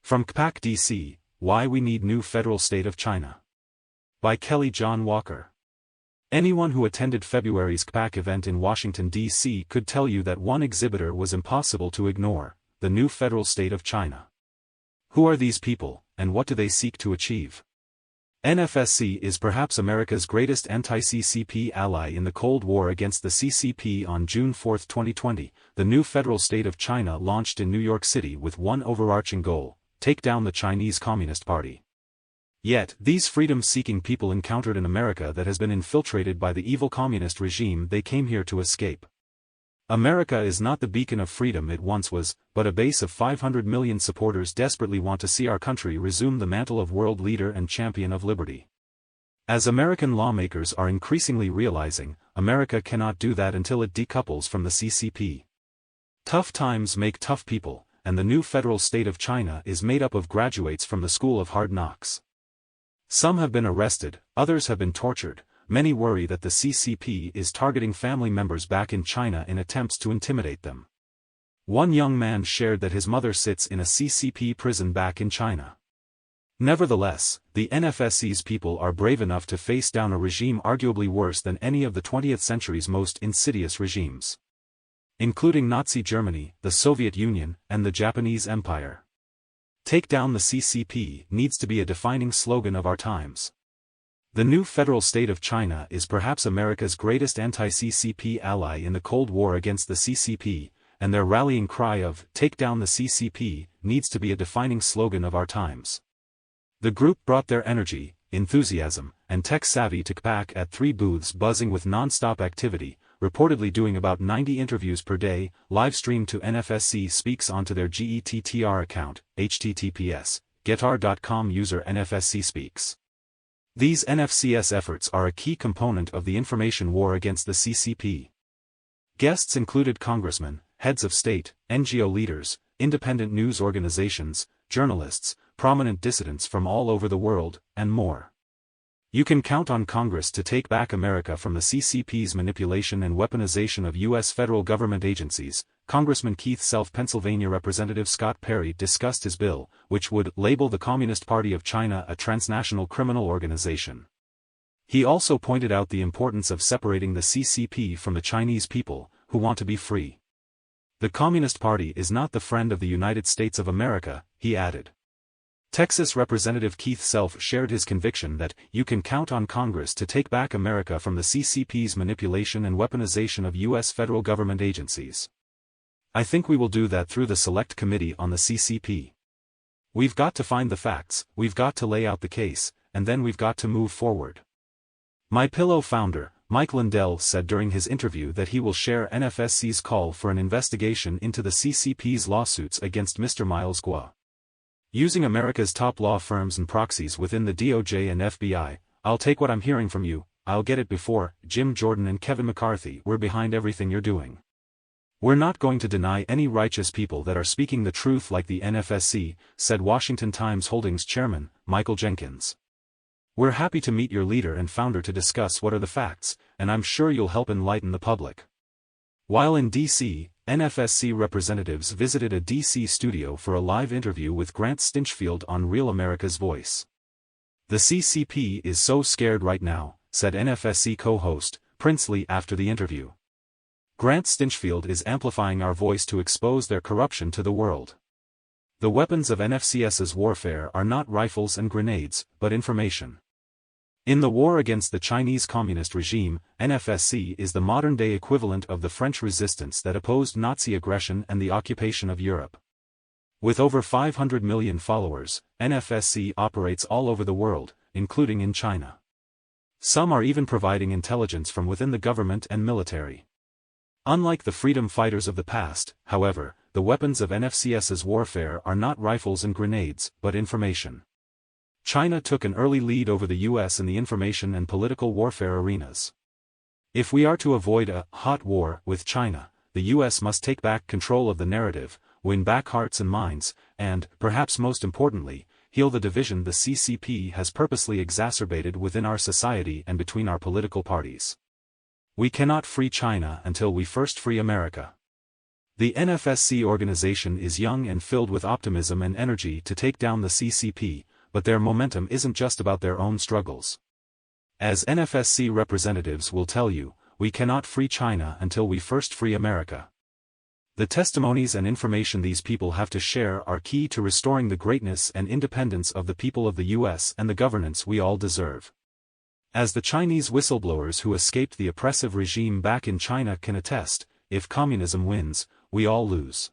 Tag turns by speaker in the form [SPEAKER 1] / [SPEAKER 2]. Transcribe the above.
[SPEAKER 1] From CPAC DC, Why We Need New Federal State of China. By Kelly John Walker. Anyone who attended February's CPAC event in Washington, D.C. could tell you that one exhibitor was impossible to ignore: the new federal state of China. Who are these people, and what do they seek to achieve? NFSC is perhaps America's greatest anti-CCP ally. In the Cold War against the CCP on June 4, 2020, the new federal state of China launched in New York City with one overarching goal: take down the Chinese Communist Party. Yet, these freedom-seeking people encountered an America that has been infiltrated by the evil communist regime they came here to escape. America is not the beacon of freedom it once was, but a base of 500 million supporters desperately want to see our country resume the mantle of world leader and champion of liberty. As American lawmakers are increasingly realizing, America cannot do that until it decouples from the CCP. Tough times make tough people, and the new federal state of China is made up of graduates from the School of Hard Knocks. Some have been arrested, others have been tortured. Many worry that the CCP is targeting family members back in China in attempts to intimidate them. One young man shared that his mother sits in a CCP prison back in China. Nevertheless, the NFSC's people are brave enough to face down a regime arguably worse than any of the 20th century's most insidious regimes, including Nazi Germany, the Soviet Union, and the Japanese Empire. Take down the CCP needs to be a defining slogan of our times. The new federal state of China is perhaps America's greatest anti-CCP ally in the Cold War against the CCP, and their rallying cry of "take down the CCP" needs to be a defining slogan of our times. The group brought their energy, enthusiasm, and tech savvy to CPAC at 3 booths buzzing with non-stop activity, reportedly doing about 90 interviews per day, live-streamed to NFSC Speaks onto their GETTR account, https://getar.com user NFSC Speaks. These NFCS efforts are a key component of the information war against the CCP. Guests included congressmen, heads of state, NGO leaders, independent news organizations, journalists, prominent dissidents from all over the world, and more. You can count on Congress to take back America from the CCP's manipulation and weaponization of U.S. federal government agencies. Congressman Keith Self. Pennsylvania Representative Scott Perry discussed his bill, which would label the Communist Party of China a transnational criminal organization. He also pointed out the importance of separating the CCP from the Chinese people, who want to be free. The Communist Party is not the friend of the United States of America, he added. Texas Representative Keith Self shared his conviction that you can count on Congress to take back America from the CCP's manipulation and weaponization of U.S. federal government agencies. I think we will do that through the Select Committee on the CCP. We've got to find the facts, we've got to lay out the case, and then we've got to move forward. MyPillow founder, Mike Lindell, said during his interview that he will share NFSC's call for an investigation into the CCP's lawsuits against Mr. Miles Guo. Using America's top law firms and proxies within the DOJ and FBI, I'll take what I'm hearing from you, I'll get it before Jim Jordan and Kevin McCarthy. We're behind everything you're doing. We're not going to deny any righteous people that are speaking the truth like the NFSC, said Washington Times Holdings chairman, Michael Jenkins. We're happy to meet your leader and founder to discuss what are the facts, and I'm sure you'll help enlighten the public. While in D.C., NFSC representatives visited a D.C. studio for a live interview with Grant Stinchfield on Real America's Voice. The CCP is so scared right now, said NFSC co-host, Princely, after the interview. Grant Stinchfield is amplifying our voice to expose their corruption to the world. The weapons of NFCS's warfare are not rifles and grenades, but information. In the war against the Chinese Communist regime, NFSC is the modern-day equivalent of the French resistance that opposed Nazi aggression and the occupation of Europe. With over 500 million followers, NFSC operates all over the world, including in China. Some are even providing intelligence from within the government and military. Unlike the freedom fighters of the past, however, the weapons of NFCS's warfare are not rifles and grenades, but information. China took an early lead over the U.S. in the information and political warfare arenas. If we are to avoid a hot war with China, the U.S. must take back control of the narrative, win back hearts and minds, and, perhaps most importantly, heal the division the CCP has purposely exacerbated within our society and between our political parties. We cannot free China until we first free America. The NFSC organization is young and filled with optimism and energy to take down the CCP, but their momentum isn't just about their own struggles. As NFSC representatives will tell you, we cannot free China until we first free America. The testimonies and information these people have to share are key to restoring the greatness and independence of the people of the US and the governance we all deserve. As the Chinese whistleblowers who escaped the oppressive regime back in China can attest, if communism wins, we all lose.